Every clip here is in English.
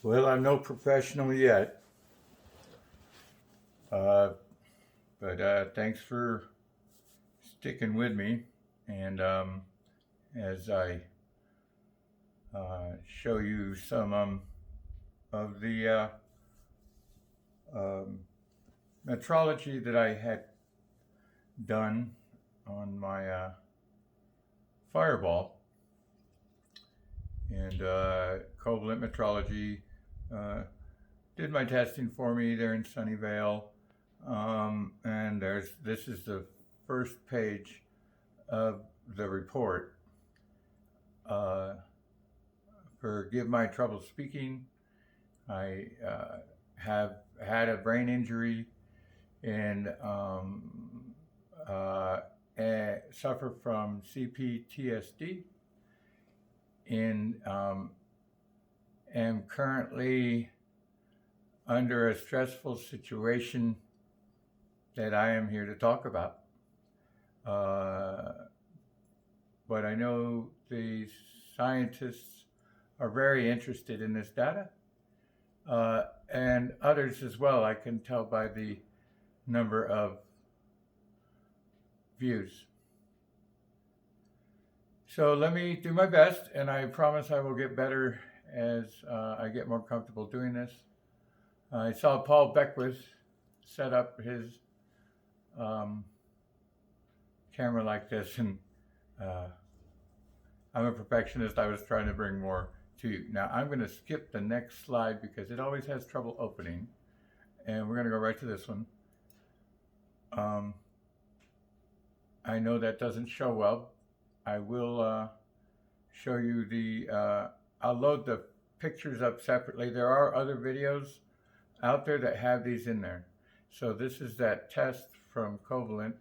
Well, I'm no professional yet, uh, but thanks for sticking with me. And as I show you some of the um, metrology that I had done on my fireball and covalent metrology, did my testing for me there in Sunnyvale. And this is the first page of the report. Forgive my trouble speaking. I have had a brain injury and suffer from CPTSD and am currently under a stressful situation that I am here to talk about. But I know the scientists are very interested in this data, and others as well. I can tell by the number of views. So let me do my best, and I promise I will get better as I get more comfortable doing this. I saw Paul Beckwith set up his camera like this, and I'm a perfectionist. I was trying to bring more to you. Now I'm going to skip the next slide because it always has trouble opening, and we're going to go right to this one. I know that doesn't show well. I will show you I'll load the pictures up separately. There are other videos out there that have these in there. So this is that test from Covalent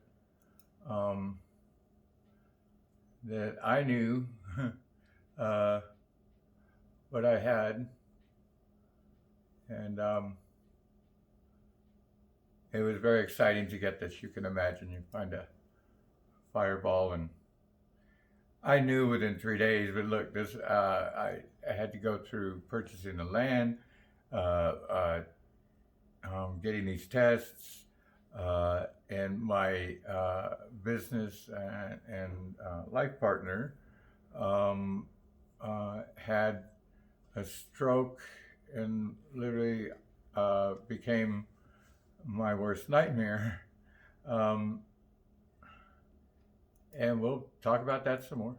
that I knew what I had, and it was very exciting to get this. You can imagine, you find a fireball, and I knew within 3 days, but look, this I had to go through purchasing the land, getting these tests, and my business and life partner had a stroke and literally became my worst nightmare. And we'll talk about that some more.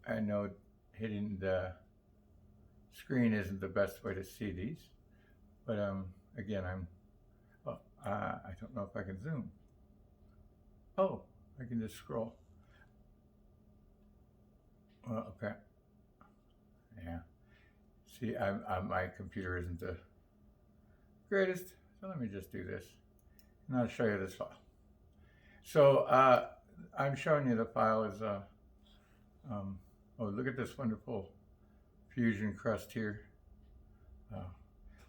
I know hitting the screen isn't the best way to see these, but again, I don't know if I can zoom. Oh, I can just scroll. Well, okay. Yeah. See, my computer isn't the greatest, so let me just do this. And I'll show you this file. So I'm showing you the file as oh, look at this wonderful fusion crust here.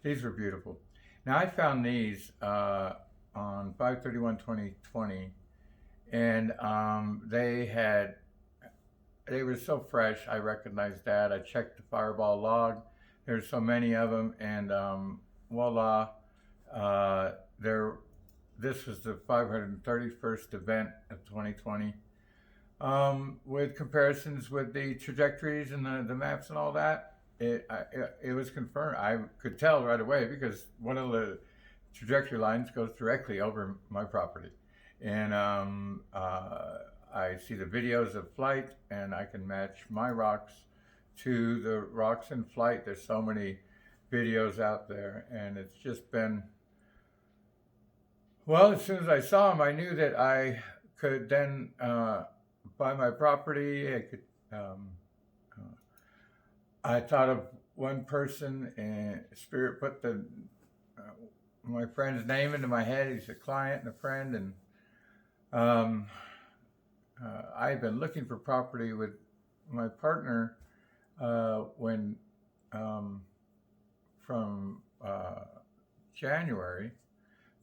These were beautiful. Now I found these on 5/31/2020, and they were so fresh. I recognized that. I checked the fireball log. There's so many of them, and voila, this was the 531st event of 2020, with comparisons with the trajectories and the maps and all that. It was confirmed. I could tell right away because one of the trajectory lines goes directly over my property, and I see the videos of flight, and I can match my rocks to the rocks in flight. There's so many videos out there, and it's just been, well, as soon as I saw them, I knew that I could then buy my property. I thought of one person, and Spirit put my friend's name into my head. He's a client and a friend, and I've been looking for property with my partner from January,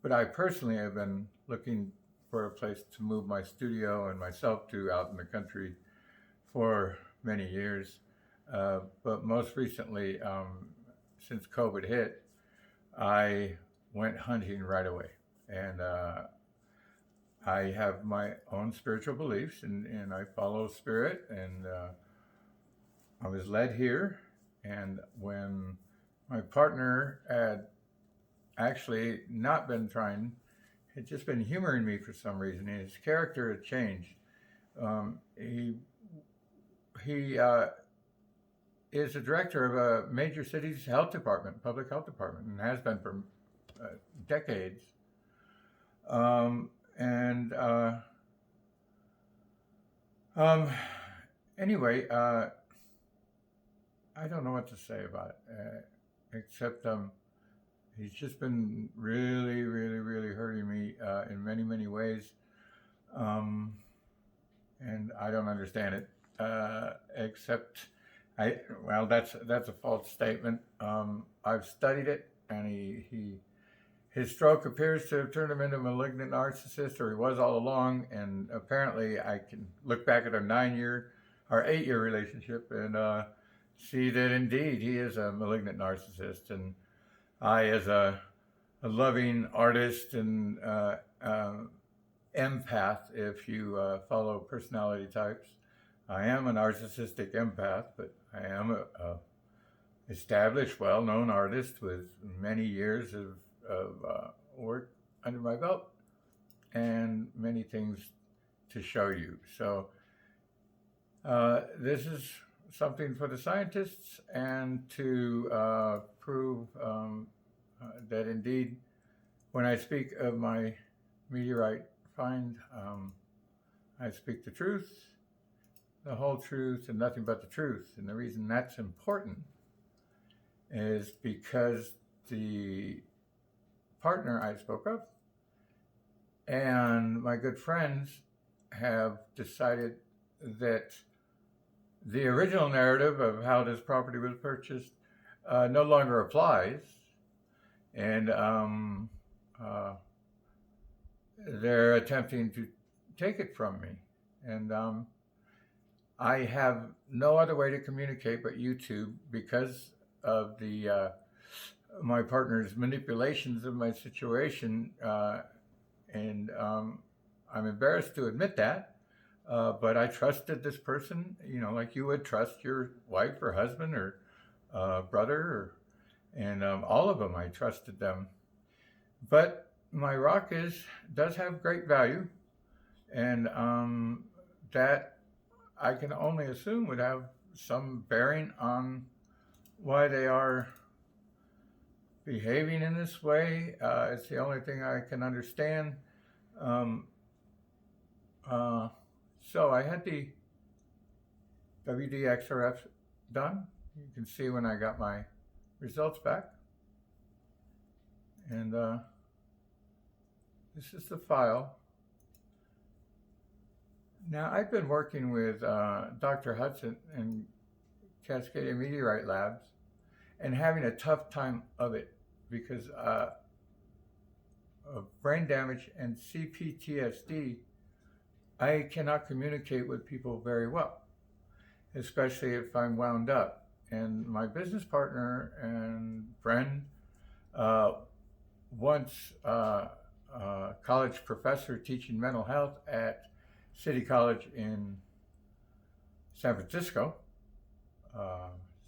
but I personally have been looking for a place to move my studio and myself to out in the country for many years. But most recently, since COVID hit, I went hunting right away. And I have my own spiritual beliefs, and I follow spirit. And I was led here. And when my partner had actually not been trying, had just been humoring me for some reason, and his character had changed. He is the director of a major city's health department, public health department, and has been for decades. And anyway, I don't know what to say about it, except he's just been really, really, really hurting me in many, many ways. And I don't understand it, except well, that's a false statement. I've studied it, and his stroke appears to have turned him into a malignant narcissist, or he was all along. And apparently, I can look back at our 9-year or 8-year relationship and see that indeed he is a malignant narcissist. And I, as a loving artist and empath, if you follow personality types, I am a narcissistic empath, but I am a established, well-known artist with many years of work under my belt and many things to show you. So this is something for the scientists, and to prove that indeed, when I speak of my meteorite find, I speak the truth, the whole truth, and nothing but the truth. And the reason that's important is because the partner I spoke of and my good friends have decided that the original narrative of how this property was purchased no longer applies, and they're attempting to take it from me. And I have no other way to communicate but YouTube, because of the my partner's manipulations of my situation, and I'm embarrassed to admit that, but I trusted this person, like you would trust your wife or husband or brother, and all of them, I trusted them. But my rock does have great value, and that I can only assume would have some bearing on why they are behaving in this way. It's the only thing I can understand. So I had the WDXRF done. You can see when I got my results back. And this is the file. Now, I've been working with Dr. Hudson and Cascadia Meteorite Labs and having a tough time of it because of brain damage and CPTSD. I cannot communicate with people very well, especially if I'm wound up. And my business partner and friend, once a college professor teaching mental health at City College in San Francisco.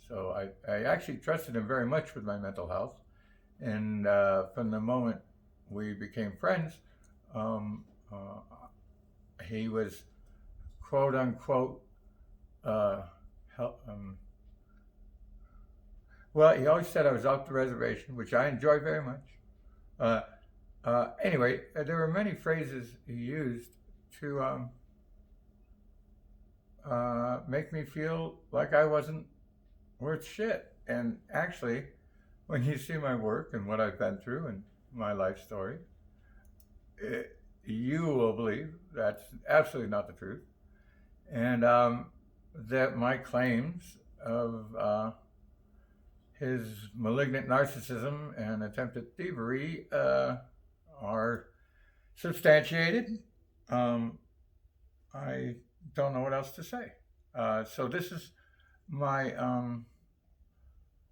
So I actually trusted him very much with my mental health. And from the moment we became friends, he was quote unquote, well, he always said I was off the reservation, which I enjoy very much. Anyway, there were many phrases he used to make me feel like I wasn't worth shit. And actually, when you see my work and what I've been through and my life story, you will believe that's absolutely not the truth. And that my claims of his malignant narcissism and attempted thievery are substantiated. I don't know what else to say. So this is my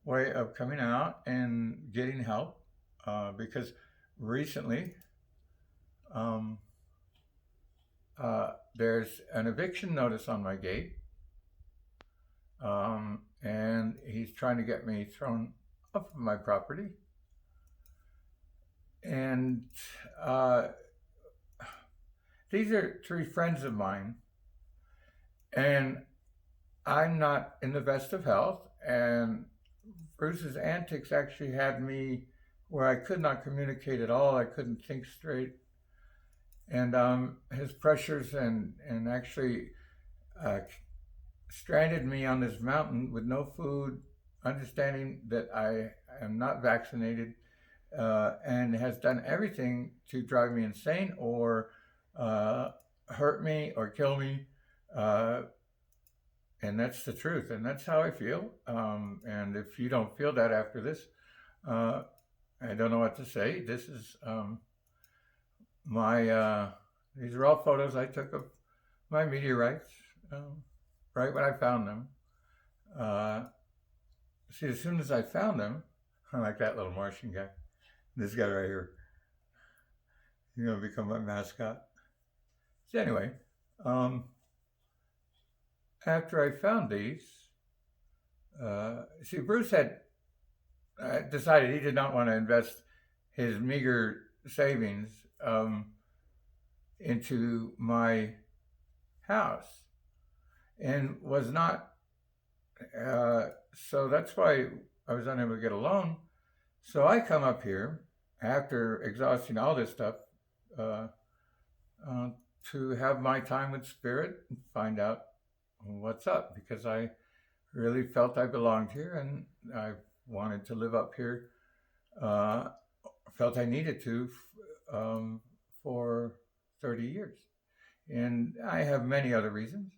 way of coming out and getting help because recently um, there's an eviction notice on my gate, and he's trying to get me thrown off of my property. And uh, these are three friends of mine, and I'm not in the best of health. And Bruce's antics actually had me where I could not communicate at all. I couldn't think straight. And his pressures and actually uh, stranded me on this mountain with no food, understanding that I am not vaccinated, and has done everything to drive me insane or uh, hurt me or kill me. Uh, and that's the truth, and that's how I feel. And if you don't feel that after this, uh, I don't know what to say. This is my. These are all photos I took of my meteorites right when I found them. Uh, See, as soon as I found them, I like that little Martian guy. This guy right here. He's gonna become my mascot. So anyway, um, after I found these, see, Bruce had decided he did not want to invest his meager savings into my house, and was not. So that's why I was unable to get a loan. So I come up here after exhausting all this stuff uh, uh, to have my time with Spirit and find out what's up, because I really felt I belonged here and I wanted to live up here. Uh, Felt I needed to for 30 years. And I have many other reasons.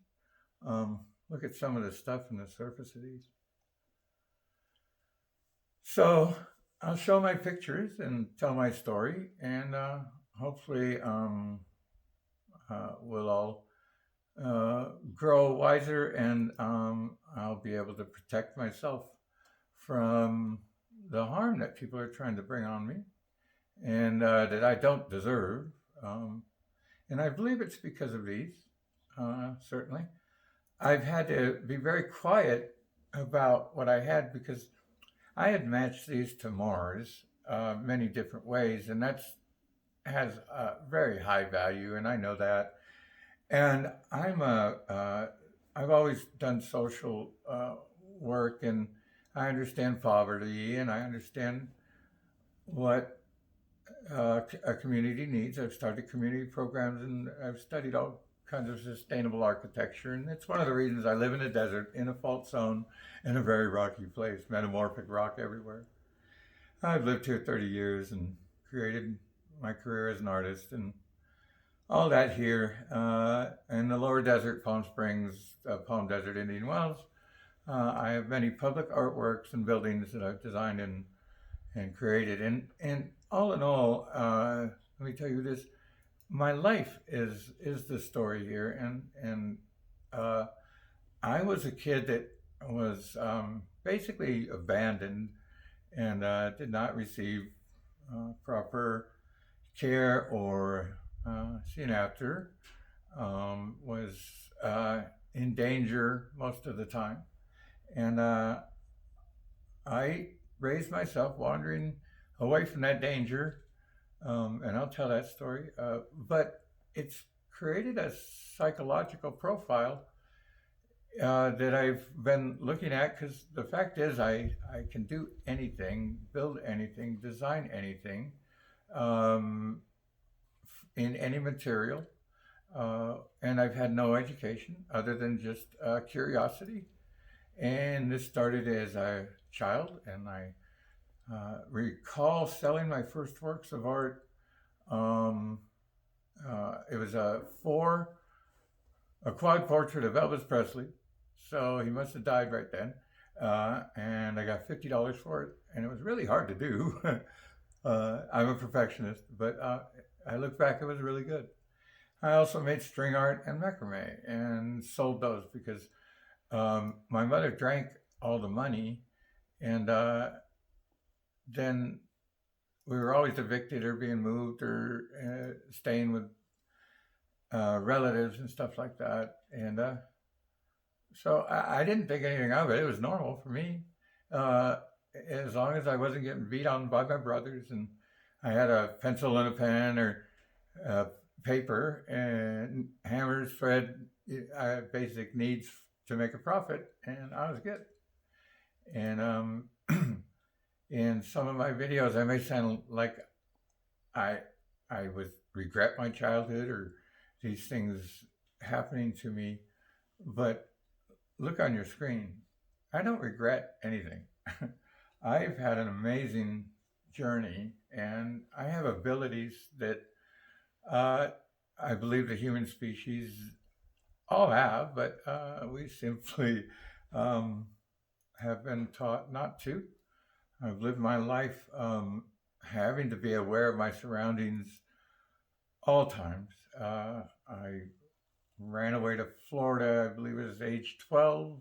Look at some of the stuff in the surface of these. So I'll show my pictures and tell my story, and hopefully we'll all grow wiser, and I'll be able to protect myself from the harm that people are trying to bring on me and that I don't deserve. And I believe it's because of these, certainly. I've had to be very quiet about what I had because I had matched these to Mars many different ways, and that's has a very high value, and I know that. And I've always done social work, and I understand poverty, and I understand what a community needs. I've started community programs, and I've studied all kinds of sustainable architecture, and it's one of the reasons I live in a desert, in a fault zone, in a very rocky place, metamorphic rock everywhere. I've lived here 30 years and created my career as an artist, and all that here in the lower desert, Palm Springs, Palm Desert, Indian Wells. I have many public artworks and buildings that I've designed and created. And all in all, let me tell you this: my life is the story here. And I was a kid that was basically abandoned and did not receive proper care or seen after. Was in danger most of the time, and I raised myself wandering away from that danger, and I'll tell that story. But it's created a psychological profile that I've been looking at, because the fact is I can do anything, build anything, design anything in any material. And I've had no education other than just curiosity. And this started as a child, and I recall selling my first works of art. It was a quad portrait of Elvis Presley, so he must have died right then. And I got $50 for it, and it was really hard to do. I'm a perfectionist, but I look back, it was really good. I also made string art and macrame and sold those because My mother drank all the money, and then we were always evicted or being moved or staying with relatives and stuff like that. And so I didn't think anything of it. It was normal for me, uh, as long as I wasn't getting beat on by my brothers, and I had a pencil and a pen or uh, paper and hammers, thread, basic needs to make a profit, and I was good. And in some of my videos, I may sound like I I would regret my childhood or these things happening to me, but look on your screen. I don't regret anything. I've had an amazing journey, and I have abilities that uh, I believe the human species all have, but we simply um, have been taught not to. I've lived my life having to be aware of my surroundings all times. I ran away to Florida, I believe it was age 12,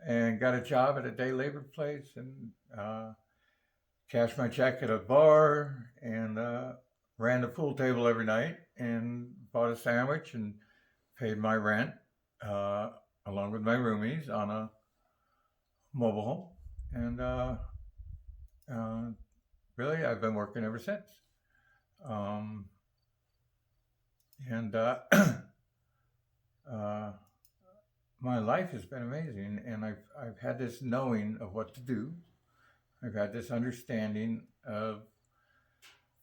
and got a job at a day labor place and cashed my check at a bar and ran the pool table every night and bought a sandwich and paid my rent uh, along with my roomies on a mobile home. And uh, really, I've been working ever since. Um, and uh, my life has been amazing, and I've had this knowing of what to do. I've had this understanding of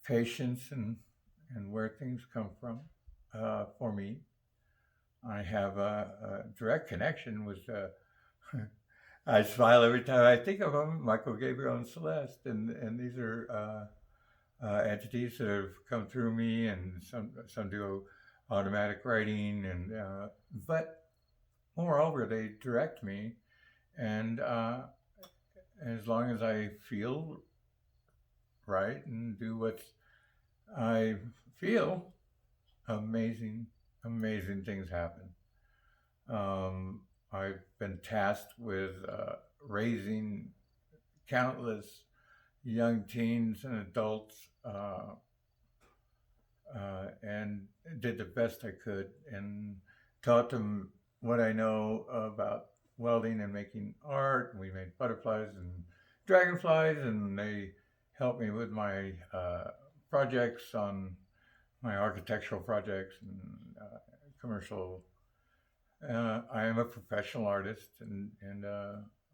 patience and where things come from for me. I have a direct connection with. I smile every time I think of them, Michael, Gabriel, and Celeste, and these are entities that have come through me, and some do automatic writing, and but moreover, they direct me, and as long as I feel right and do what I feel, amazing things happen. I've been tasked with raising countless young teens and adults, and did the best I could and taught them what I know about welding and making art. We made butterflies and dragonflies, and they helped me with my projects on my architectural projects and commercial. I am a professional artist, and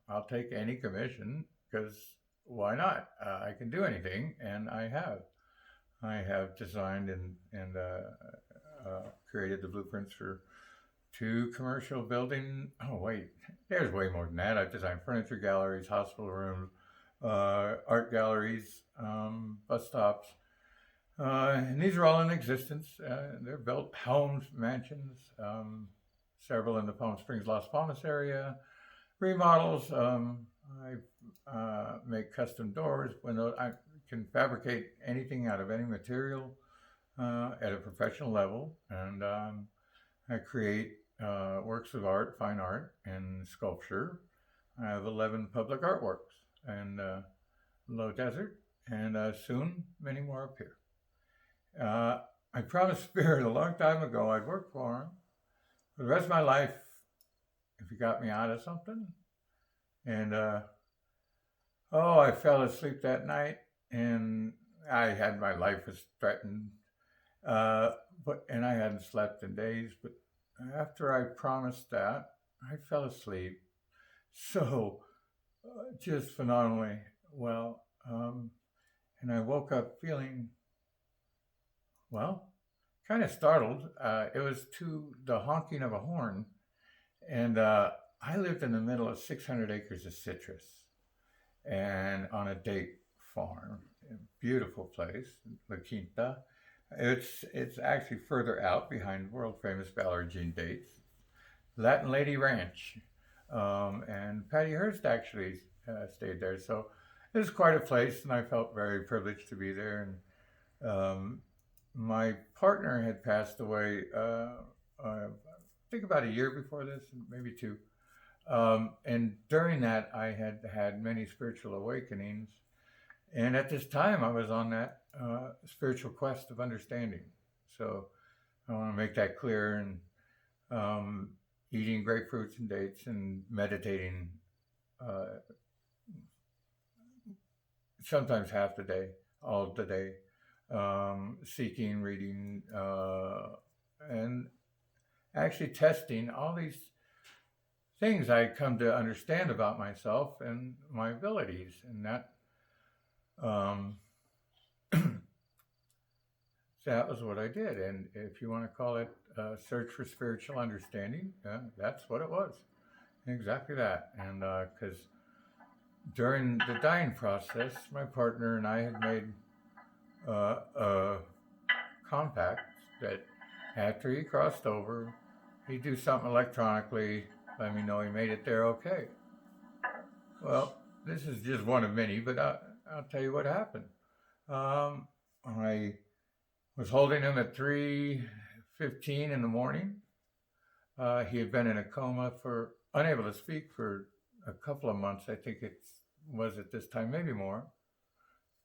I'll take any commission because why not? I can do anything, and I have. I have designed and created the blueprints for two commercial building. Oh wait, there's way more than that. I've designed furniture galleries, hospital rooms, art galleries, bus stops, and these are all in existence. They're built homes, mansions, several in the Palm Springs, Las Palmas area, remodels. I make custom doors, windows. I can fabricate anything out of any material at a professional level, and I create works of art, fine art, and sculpture. I have 11 public artworks in Low Desert, and soon many more up here. I promised Spirit a long time ago I'd work for him for the rest of my life if he got me out of something. And I fell asleep that night, and I had my life was threatened. And I hadn't slept in days. But after I promised that, I fell asleep. So just phenomenally well. And I woke up feeling, well, kind of startled. It was to the honking of a horn. And I lived in the middle of 600 acres of citrus and on a date farm. A beautiful place, La Quinta. It's actually further out behind world famous Ballard Jean dates. Latin Lady Ranch. And Patty Hearst actually stayed there. So it was quite a place, and I felt very privileged to be there. And my partner had passed away, I think about a year before this, maybe two. And during that, I had had many spiritual awakenings. And at this time, I was on that spiritual quest of understanding. So I want to make that clear. And um, eating grapefruits and dates and meditating uh, sometimes half the day, all the day, seeking, reading, and actually testing all these things I come to understand about myself and my abilities, and um, that was what I did. And if you want to call it search for spiritual understanding, that's what it was. Exactly that. And because during the dying process, my partner and I had made a compact that after he crossed over, he'd do something electronically, let me know he made it there okay. Well, this is just one of many, but I'll tell you what happened. I was holding him at 3:15 in the morning. He had been in a coma for unable to speak for a couple of months. I think it was at this time, maybe more.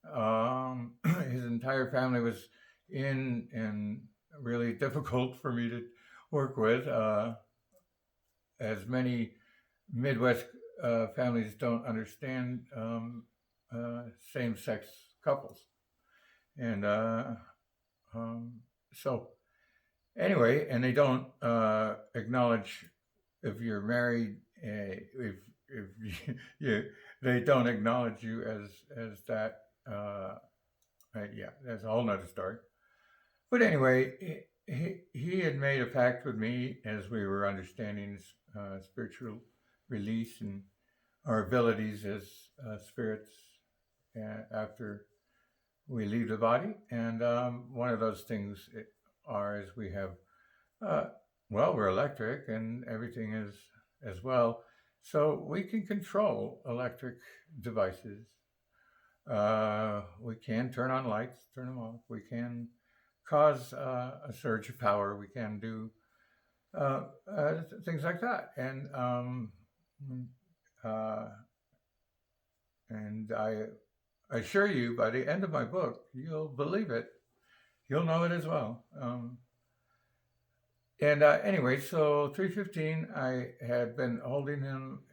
His entire family was in and really difficult for me to work with. As many Midwest families don't understand same-sex couples, and so anyway, and they don't acknowledge if you're married. If you, they don't acknowledge you as that. Yeah, that's a whole nother story. But anyway, he had made a pact with me as we were understanding spiritual release and our abilities as spirits after we leave the body. And one of those things are is we have, well, we're electric and everything is as well. So we can control electric devices. We can turn on lights, turn them off. We can cause a surge of power. We can do things like that. Uh, and I assure you, by the end of my book, you'll believe it. You'll know it as well. And anyway, so 3:15, I had been holding him.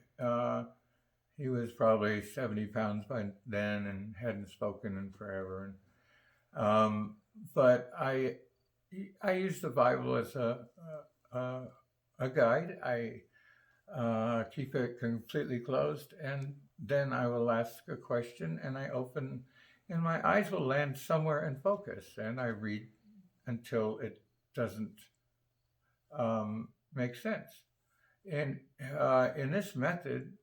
He was probably 70 pounds by then and hadn't spoken in forever. But I use the Bible as a guide. I keep it completely closed, and then I will ask a question, and I open, and my eyes will land somewhere in focus, and I read until it doesn't make sense. And in this method,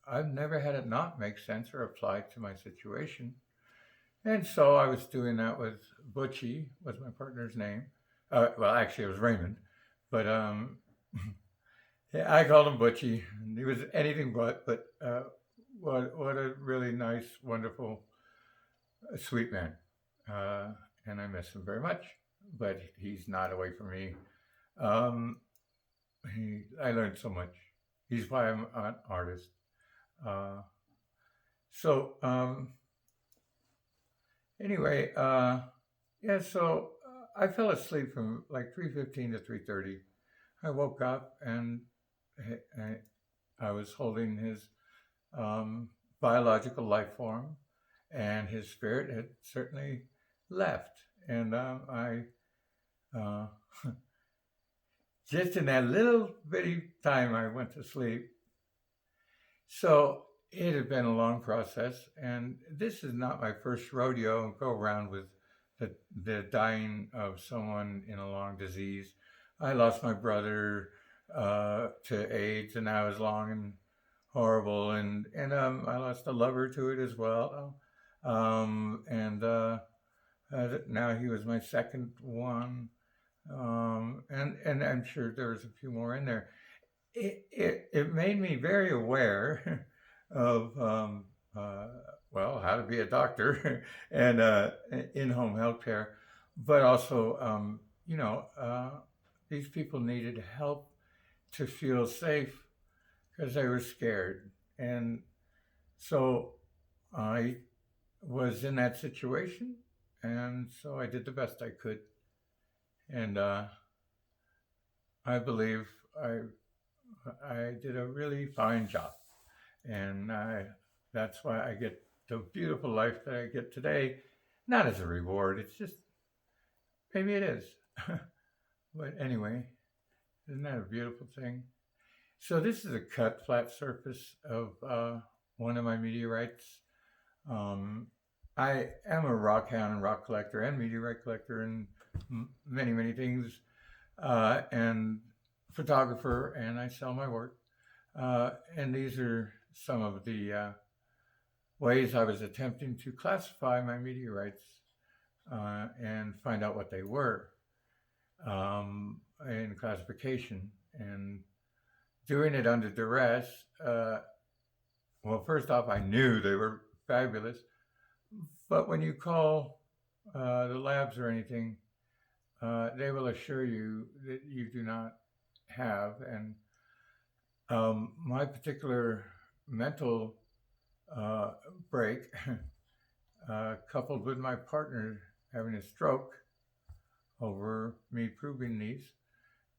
I've never had it not make sense or apply to my situation. And so I was doing that with Butchie, was my partner's name. Well, actually, it was Raymond, but I called him Butchie. He was anything but. But what a really nice, wonderful, sweet man, and I miss him very much. But he's not away from me. Um, I learned so much. He's why I'm an artist. Uh, so anyway, yeah. So I fell asleep from like 3:15 to 3:30. I woke up and I was holding his biological life form, and his spirit had certainly left. And I just in that little bitty time I went to sleep. So it had been a long process, and this is not my first rodeo. Go around with the dying of someone in a long disease. I lost my brother to AIDS, and that was long and horrible. And I lost a lover to it as well. And now he was my second one. And I'm sure there was a few more in there. It made me very aware of well, how to be a doctor and in-home healthcare, but also these people needed help to feel safe because they were scared. And so I was in that situation, and so I did the best I could. And I believe I did a really fine job, and that's why I get the beautiful life that I get today. Not as a reward; it's just maybe it is. But anyway, isn't that a beautiful thing? So this is a cut flat surface of one of my meteorites. Um, I am a rock hound and rock collector and meteorite collector and many, many things, and photographer, and I sell my work. And these are some of the ways I was attempting to classify my meteorites and find out what they were in classification. And doing it under duress, well, first off, I knew they were fabulous. But when you call the labs or anything, they will assure you that you do not have. And my particular mental break, coupled with my partner having a stroke over me proving these,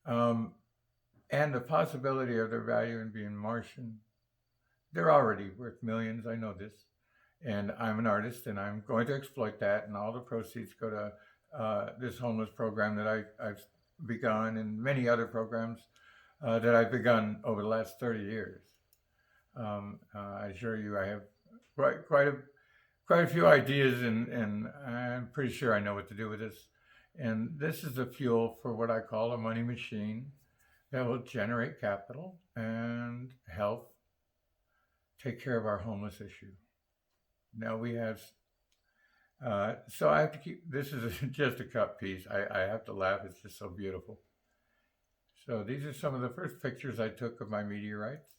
and the possibility of their value in being Martian. They're already worth millions, I know this. And I'm an artist, and I'm going to exploit that, and all the proceeds go to this homeless program that I've begun, and many other programs that I've begun over the last 30 years. I assure you, I have quite a few ideas, and I'm pretty sure I know what to do with this. And this is the fuel for what I call a money machine that will generate capital and help take care of our homeless issue. Now we have, so I have to keep, this is just a cut piece. I have to laugh, it's just so beautiful. So these are some of the first pictures I took of my meteorites.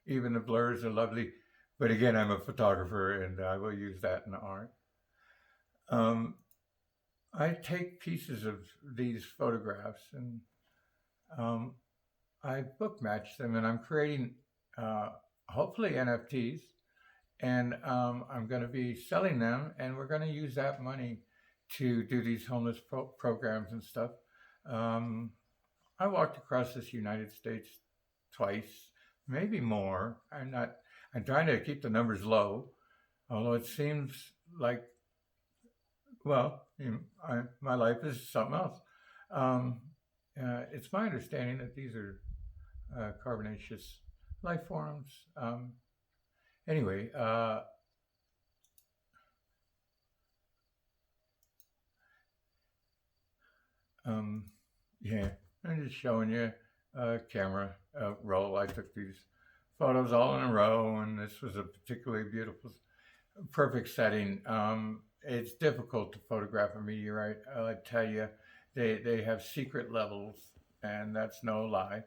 Even the blurs are lovely, but again, I'm a photographer and I will use that in the art. I take pieces of these photographs and I book match them, and I'm creating hopefully NFTs, and I'm going to be selling them, and we're going to use that money to do these homeless programs and stuff. I walked across this United States twice, maybe more. I'm trying to keep the numbers low, although it seems like, well, my life is something else. It's my understanding that these are carbonaceous life forms. Anyway, yeah, I'm just showing you a camera roll. I took these photos all in a row, and this was a particularly beautiful, perfect setting. It's difficult to photograph a meteorite. I tell you, they have secret levels, and that's no lie.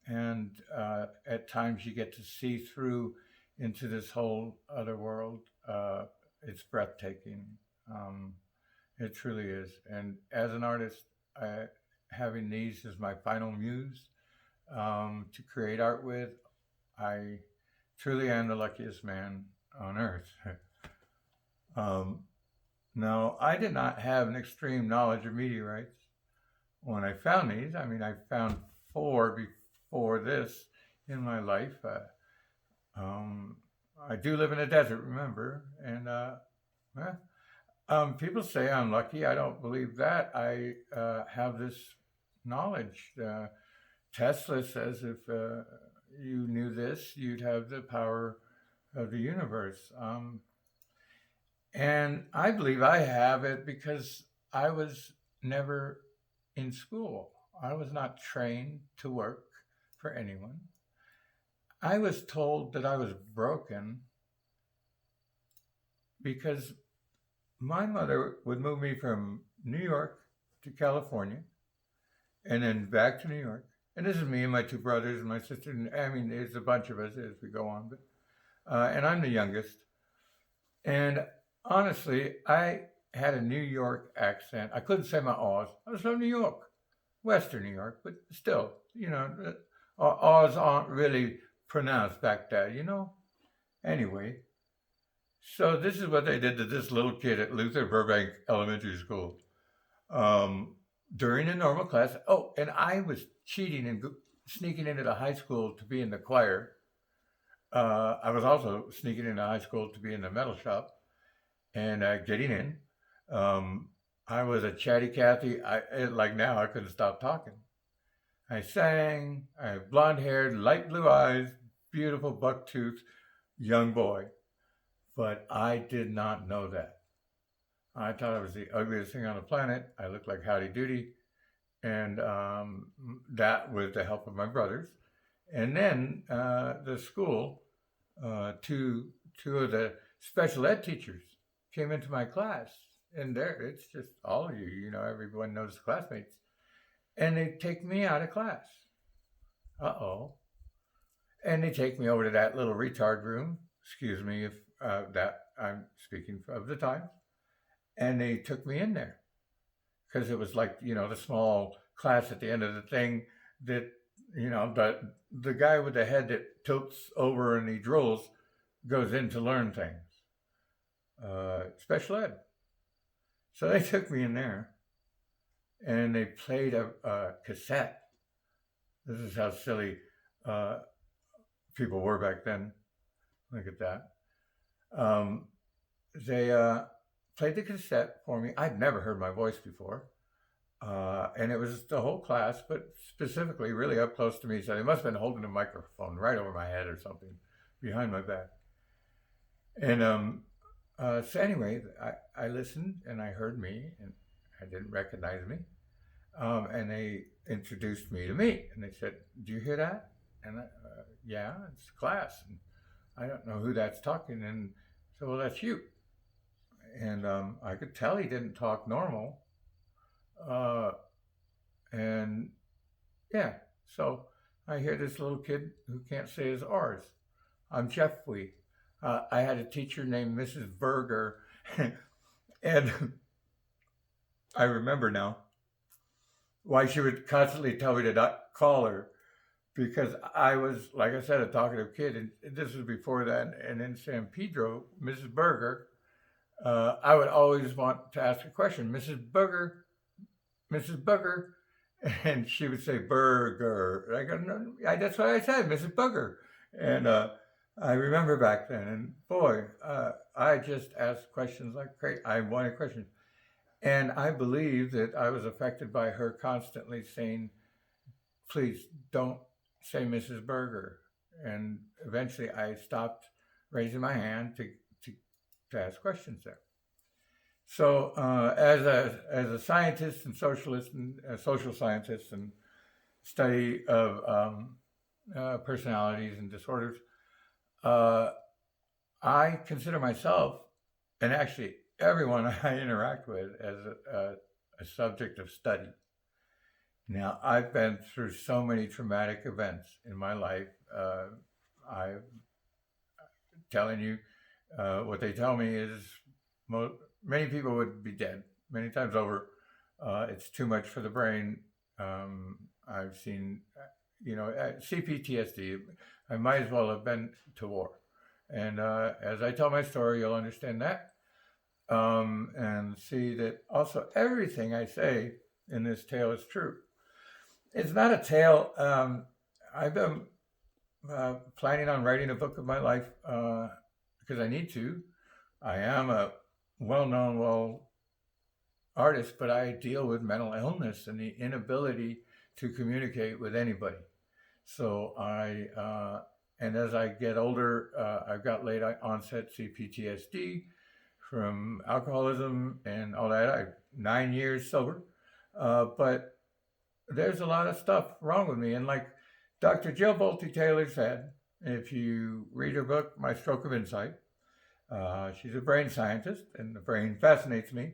And at times you get to see through into this whole other world. It's breathtaking. It truly is. And as an artist, having these as my final muse to create art with, I truly am the luckiest man on earth. Now, I did not have an extreme knowledge of meteorites when I found these. I mean, I found 4 before this in my life. I do live in a desert, remember, and people say I'm lucky. I don't believe that. I have this knowledge. Tesla says if you knew this, you'd have the power of the universe. And I believe I have it because I was never in school. I was not trained to work for anyone. I was told that I was broken because my mother would move me from New York to California and then back to New York. And this is me and my 2 brothers and my sister. I mean, there's a bunch of us as we go on, but and I'm the youngest. And honestly, I had a New York accent. I couldn't say my O's. I was from New York, Western New York, but still, R's aren't really pronounced back there, you know? Anyway, so this is what they did to this little kid at Luther Burbank Elementary School. During a normal class, oh, and I was cheating and sneaking into the high school to be in the choir. I was also sneaking into high school to be in the metal shop and getting in. I was a chatty Cathy. Like now, I couldn't stop talking. I sang. I had blonde haired, light blue eyes, beautiful buck tooth young boy. But I did not know that. I thought I was the ugliest thing on the planet. I looked like Howdy Doody. And that with the help of my brothers. And then the school, two of the special ed teachers came into my class. And there, it's just all of you, you know, everyone knows classmates. And they take me out of class. Uh-oh. And they take me over to that little retard room. Excuse me if that I'm speaking of the time. And they took me in there. Because it was like, you know, the small class at the end of the thing that, you know, the guy with the head that tilts over and he drools goes in to learn things. Special ed. So they took me in there and they played a cassette. This is how silly people were back then. Look at that. They played the cassette for me. I'd never heard my voice before. And it was the whole class, but specifically really up close to me. So they must have been holding a microphone right over my head or something behind my back. And so anyway, I listened and I heard me and I didn't recognize me. And they introduced me to me and they said, "Do you hear that?" And yeah, it's class. And I don't know who that's talking. And so, well, that's you. And I could tell he didn't talk normal. And yeah, so I hear this little kid who can't say his R's. I'm Jeffrey. I had a teacher named Mrs. Berger, and I remember now why she would constantly tell me to not call her, because I was, like I said, a talkative kid, and this was before that. And in San Pedro, Mrs. Berger, I would always want to ask a question, Mrs. Berger, Mrs. Booger, and she would say burger. I go, no, that's what I said, Mrs. Booger. And I remember back then, and boy, I just asked questions like crazy. I wanted questions. And I believe that I was affected by her constantly saying, please don't say Mrs. Berger. And eventually I stopped raising my hand to ask questions there. So as a scientist and socialist and social scientist and study of personalities and disorders, I consider myself, and actually everyone I interact with, as a subject of study. Now, I've been through so many traumatic events in my life. I'm telling you, what they tell me is many people would be dead many times over. It's too much for the brain. I've seen, CPTSD. I might as well have been to war. And as I tell my story, you'll understand that. And see that also everything I say in this tale is true. It's not a tale. I've been planning on writing a book of my life because I need to. I am a well-known artist, but I deal with mental illness and the inability to communicate with anybody. So and as I get older, I've got late onset CPTSD from alcoholism and all that. I'm 9 years sober, but there's a lot of stuff wrong with me. And like Dr. Jill Bolte Taylor said, if you read her book, My Stroke of Insight, she's a brain scientist and the brain fascinates me,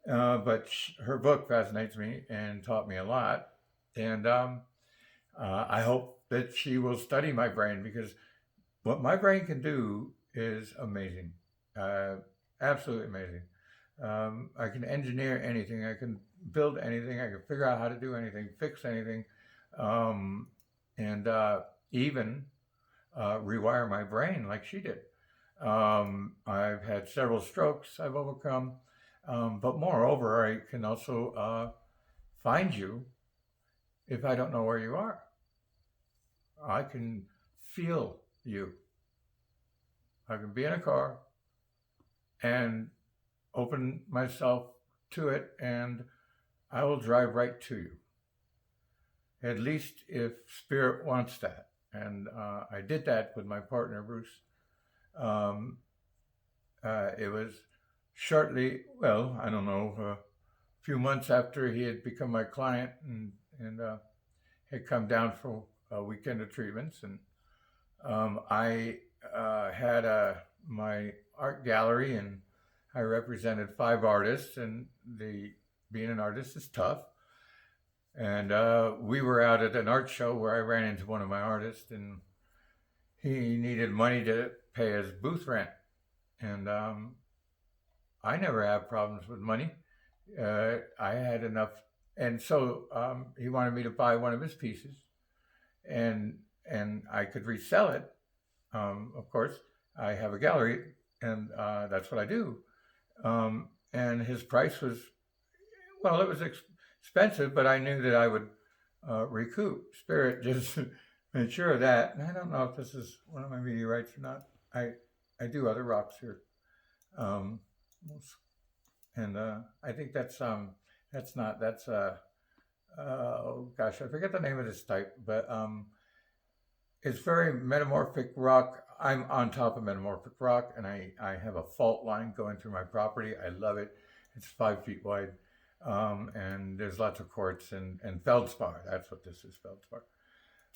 but her book fascinates me and taught me a lot. And I hope that she will study my brain, because what my brain can do is amazing, absolutely amazing. I can engineer anything. I can build anything. I can figure out how to do anything, fix anything. and even rewire my brain like she did. I've had several strokes I've overcome, but moreover, I can also find you if I don't know where you are. I can feel you. I can be in a car and open myself to it, and I will drive right to you. At least if Spirit wants that. And I did that with my partner, Bruce. Um, it was shortly, well, I don't know, a few months after he had become my client and had come down for a weekend of treatments. And I had my art gallery, and I represented 5 artists, and being an artist is tough. And we were out at an art show where I ran into one of my artists, and he needed money to pay his booth rent. And I never have problems with money. I had enough, and so he wanted me to buy one of his pieces, and I could resell it. Of course, I have a gallery, and that's what I do. And his price was, well, it was expensive, but I knew that I would recoup. Spirit just made sure of that. And I don't know if this is one of my meteorites or not. I do other rocks here. Um, and I think that's not, that's, oh gosh, I forget the name of this type, but it's very metamorphic rock. I'm on top of metamorphic rock, and I have a fault line going through my property. I love it. It's 5 feet wide. And there's lots of quartz and feldspar. That's what this is, feldspar.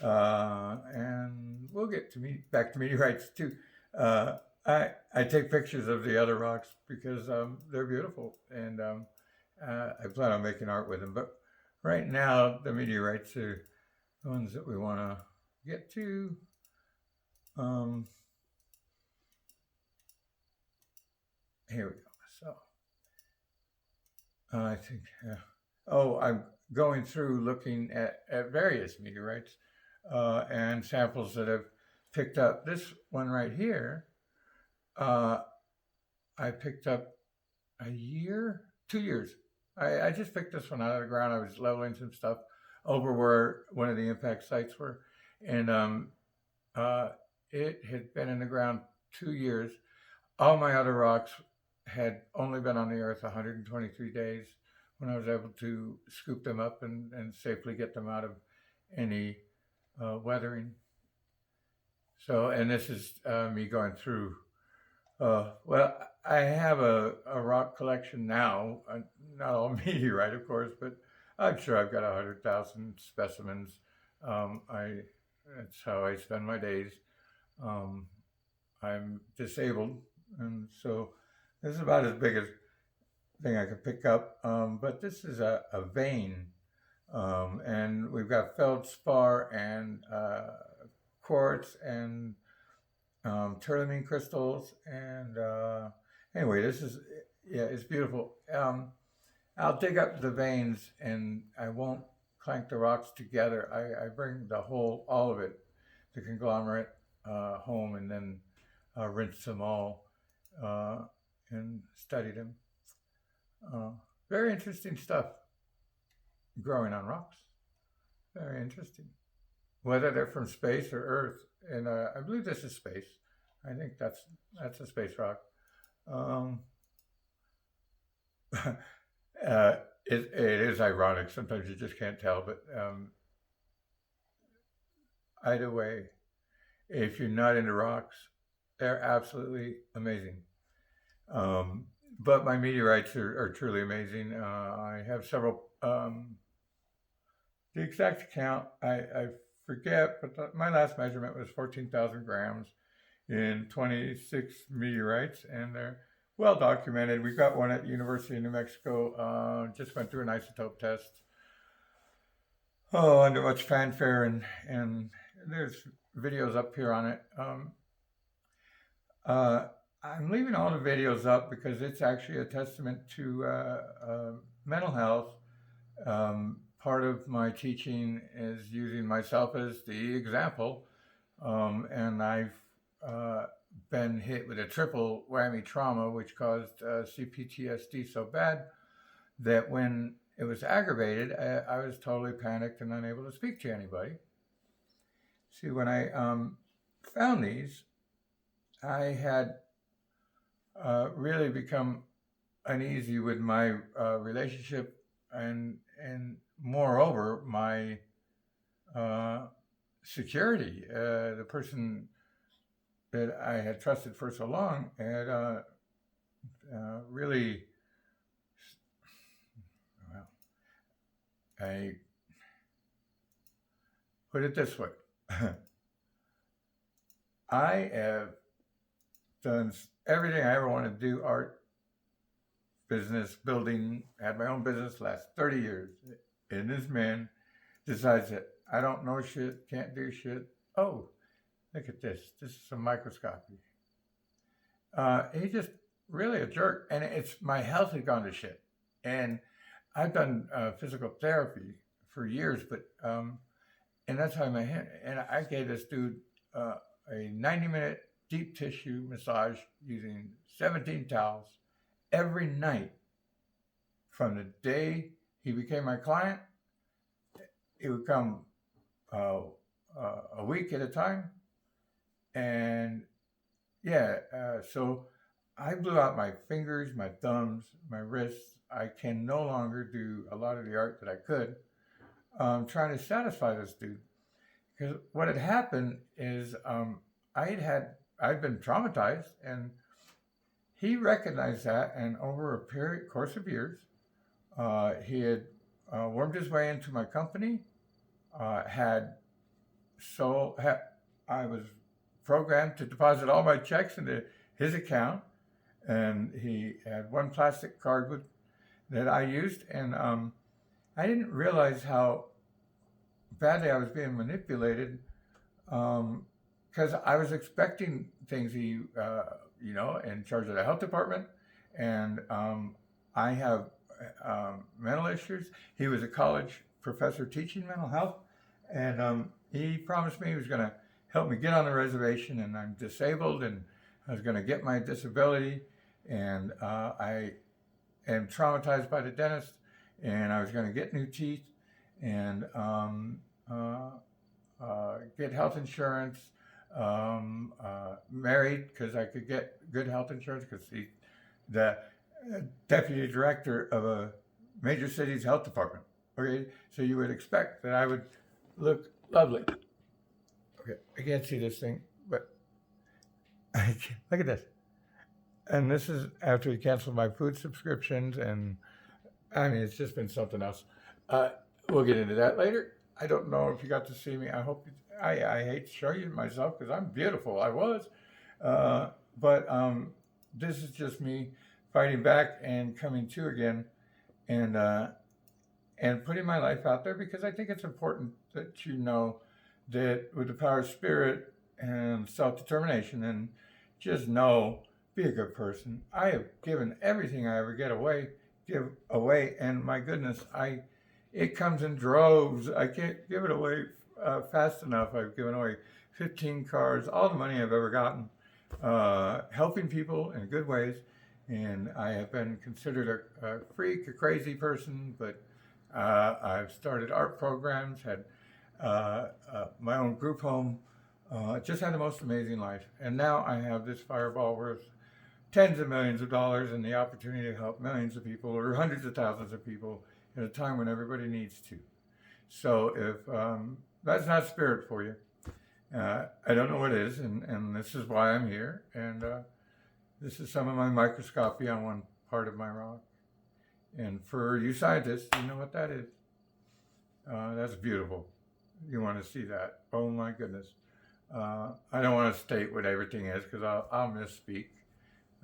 And we'll get to back to meteorites too. I take pictures of the other rocks because they're beautiful, and I plan on making art with them. But right now, the meteorites are the ones that we want to get to. Here we go. So I think, oh, I'm going through looking at various meteorites and samples that I've picked up. This one right here, I picked up 2 years. I just picked this one out of the ground. I was leveling some stuff over where one of the impact sites were, and it had been in the ground 2 years. All my other rocks had only been on the earth 123 days when I was able to scoop them up and safely get them out of any weathering. So, and this is me going through, well, I have a rock collection now, not all meteorite, of course, but I'm sure I've got 100,000 specimens. That's how I spend my days. I'm disabled, and so this is about as big as thing I could pick up. But this is a vein, and we've got feldspar and quartz and tourmaline crystals. And anyway, this is, yeah, it's beautiful. I'll dig up the veins, and I won't clank the rocks together. I bring all of it, the conglomerate, home, and then rinse them all and study them. Very interesting stuff growing on rocks. Very interesting. Whether they're from space or Earth, and I believe this is space. I think that's a space rock. It is ironic. Sometimes you just can't tell, but either way, if you're not into rocks, they're absolutely amazing. But my meteorites are truly amazing. I have several. The exact count, I forget, but my last measurement was 14,000 grams in 26 meteorites, and they're well documented. We've got one at the University of New Mexico, just went through an isotope test. Oh, under much fanfare, and there's videos up here on it. I'm leaving all the videos up because it's actually a testament to mental health, part of my teaching is using myself as the example. And I've been hit with a triple whammy trauma, which caused CPTSD so bad that when it was aggravated, I was totally panicked and unable to speak to anybody. See, when I found these, I had really become uneasy with my relationship and moreover my security. The person that I had trusted for so long had really, well, I put it this way. I have done everything I ever wanted to do, art, business, building, had my own business the last 30 years. And this man decides that I don't know shit, can't do shit. Oh, look at this. This is some microscopy. He's just really a jerk. And it's my health had gone to shit. And I've done physical therapy for years, but and that's how my hand. And I gave this dude a 90-minute deep tissue massage using 17 towels every night from the day he became my client. It would come a week at a time. And yeah, so I blew out my fingers, my thumbs, my wrists. I can no longer do a lot of the art that I could. Trying to satisfy this dude. Because what had happened is I'd been traumatized, and he recognized that, and over a course of years, he had wormed his way into my company, I was programmed to deposit all my checks into his account, and he had one plastic card that I used, and I didn't realize how badly I was being manipulated, because I was expecting things. He, in charge of the health department, and I have mental issues. He was a college professor teaching mental health, and he promised me he was going to help me get on the reservation, and I'm disabled, and I was going to get my disability, and I am traumatized by the dentist, and I was going to get new teeth, and get health insurance, married because I could get good health insurance because the deputy director of a major city's health department. Okay, so you would expect that I would look lovely. Okay, I can't see this thing, but look at this. And this is after he canceled my food subscriptions, and I mean, it's just been something else. We'll get into that later. I don't know if you got to see me. I hope I hate to show you myself because I'm beautiful. I was. But this is just me fighting back and coming to again, and putting my life out there, because I think it's important that you know that with the power of spirit and self-determination, and just know, be a good person. I have given everything I ever give away, and my goodness, it comes in droves. I can't give it away fast enough. I've given away 15 cars, all the money I've ever gotten, helping people in good ways. And I have been considered a freak, a crazy person, but I've started art programs, had my own group home, just had the most amazing life. And now I have this fireball worth tens of millions of dollars and the opportunity to help millions of people or hundreds of thousands of people at a time when everybody needs to. So if that's not spirit for you, I don't know what is, and this is why I'm here. And this is some of my microscopy on one part of my rock. And for you scientists, you know what that is. That's beautiful. You want to see that. Oh my goodness. I don't want to state what everything is because I'll misspeak.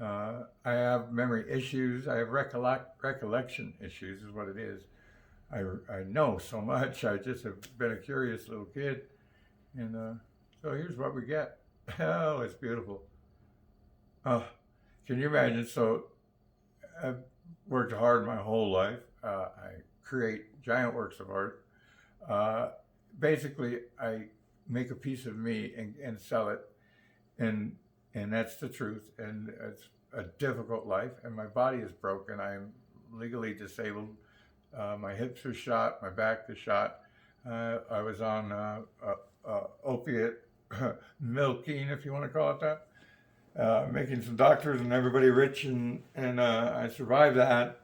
I have memory issues. I have recollection issues is what it is. I know so much. I just have been a curious little kid. And so here's what we get. Oh, it's beautiful. Can you imagine? So I've worked hard my whole life. I create giant works of art. Basically, I make a piece of me and sell it, and that's the truth. And it's a difficult life, and my body is broken. I'm legally disabled. My hips are shot, my back is shot. I was on opiate milking, if you want to call it that, making some doctors and everybody rich, and I survived that.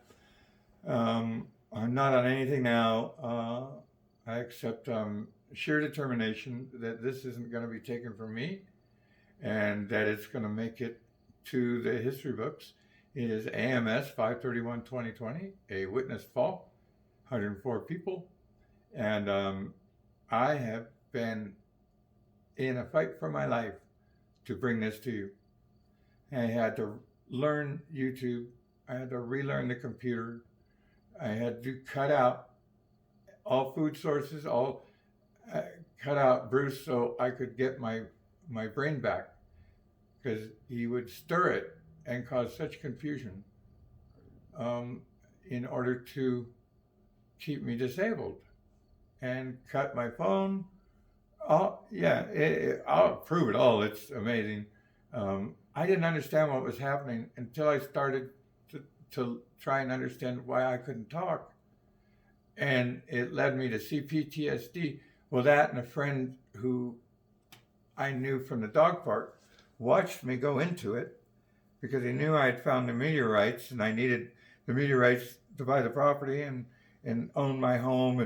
I'm not on anything now. I accept sheer determination that this isn't going to be taken from me, and that it's going to make it to the history books. It is AMS 5/31/2020, a witness fall, 104 people, and I have been in a fight for my life to bring this to you. I had to learn YouTube. I had to relearn the computer. I had to cut out all food sources, cut out Bruce so I could get my brain back, because he would stir it and cause such confusion in order to keep me disabled, and cut my phone. I'll prove it all. It's amazing. I didn't understand what was happening until I started to try and understand why I couldn't talk. And it led me to CPTSD. Well, that and a friend who I knew from the dog park watched me go into it, because he knew I had found the meteorites, and I needed the meteorites to buy the property and own my home